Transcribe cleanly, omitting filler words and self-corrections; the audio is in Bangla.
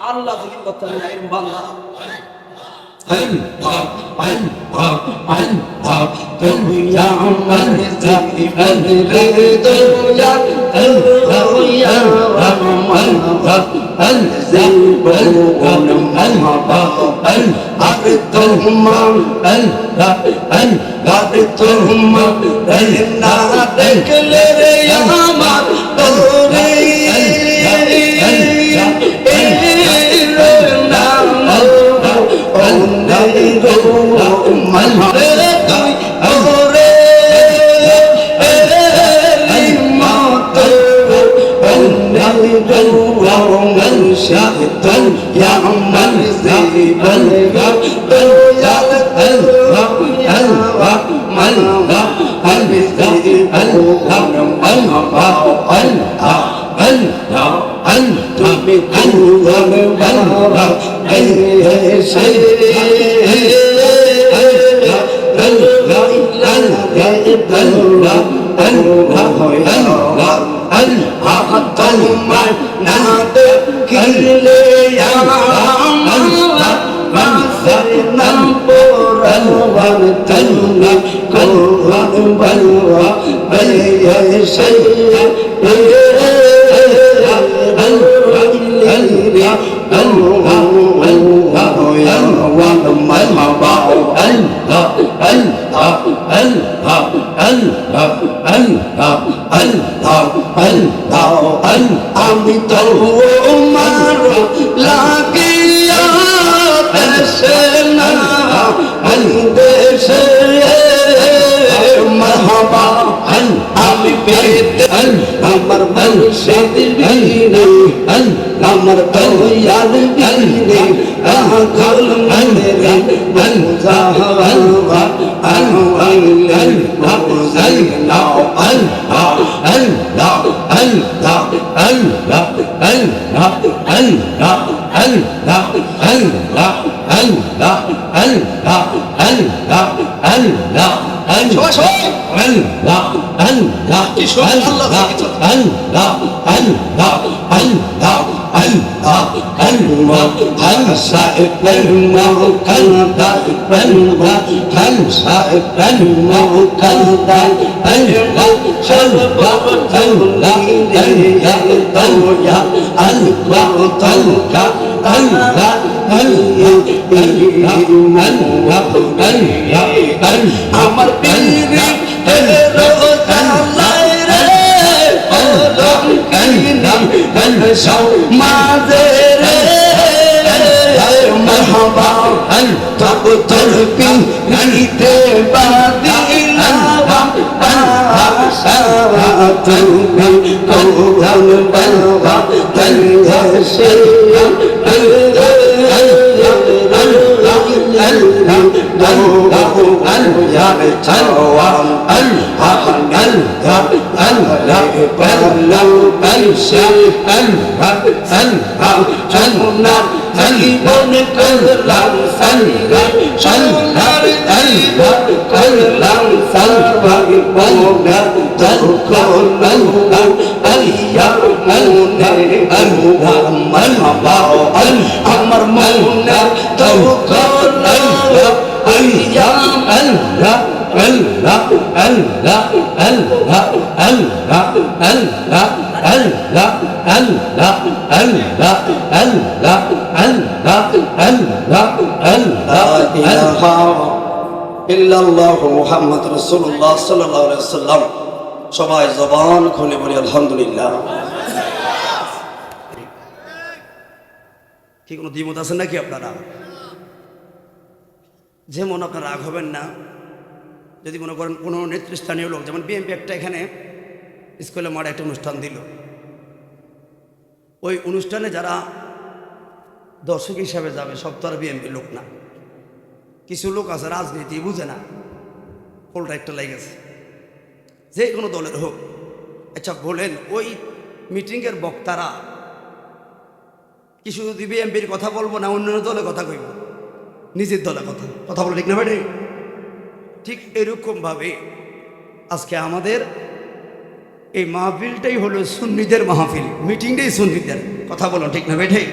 আল্লাহ জিকির করতে হবে না এরকম বান্দা আমি তো উমর লাগিয়া দেশে না দেশে মারহাবা আমি পেতে আমার মুর্শিদ বিনে আমার দয়াল বিনে আকুল মেরে জাহাওয়া আমার পীর মাঝে রে মরহবা তব তোর পিতে বাদিলাম তুমি কোন বাবা তৈসে জীবন করলাম সোনার করলাম সর্বাই বঙ্গা করলাম আলিয়া মনে আমার মনে তো করলাম আলিয়া আল্লাহ আল্লাহ আল্লাহ আল্লাহ আল্লাহ আল্লাহ আল্লাহ আল্লাহ আল্লাহ আল্লাহ আল্লাহ আল্লাহ আল্লাহ ইলাহা ইল্লাল্লাহু মুহাম্মাদুর রাসূলুল্লাহ সাল্লাল্লাহু আলাইহি ওয়াসাল্লাম। সবাই জবান খুলে বলি আলহামদুলিল্লাহ। কি কোনো দ্বিমত আছেন নাকি আপনারা? যেমন আপনারা রাগ হবেন না যদি মনে করেন কোনো নেতৃস্থানীয় লোক, যেমন বিএনপি একটা এখানে স্কুলে মাঠে একটা অনুষ্ঠান দিল, ওই অনুষ্ঠানে যারা দর্শক হিসাবে যাবে সব তো আর বিএনপি লোক না। কিছু লোক আছে রাজনীতি বুঝে না, পোলটা একটা লেগেছে যে কোনো দলের হোক। আচ্ছা বলেন, ওই মিটিংয়ের বক্তারা কি শুধু বিএনপির কথা বলবো না অন্য দলের কথা কইব? নিজের দলের কথা বলে ঠিক না ভাই? ঠিক এরকমভাবে আজকে আমাদের এই মাহফিলটাই হলো সুন্নিদের মাহফিল, মিটিংটাই সুন্নিদের। কথা বলো ঠিক না ভাই?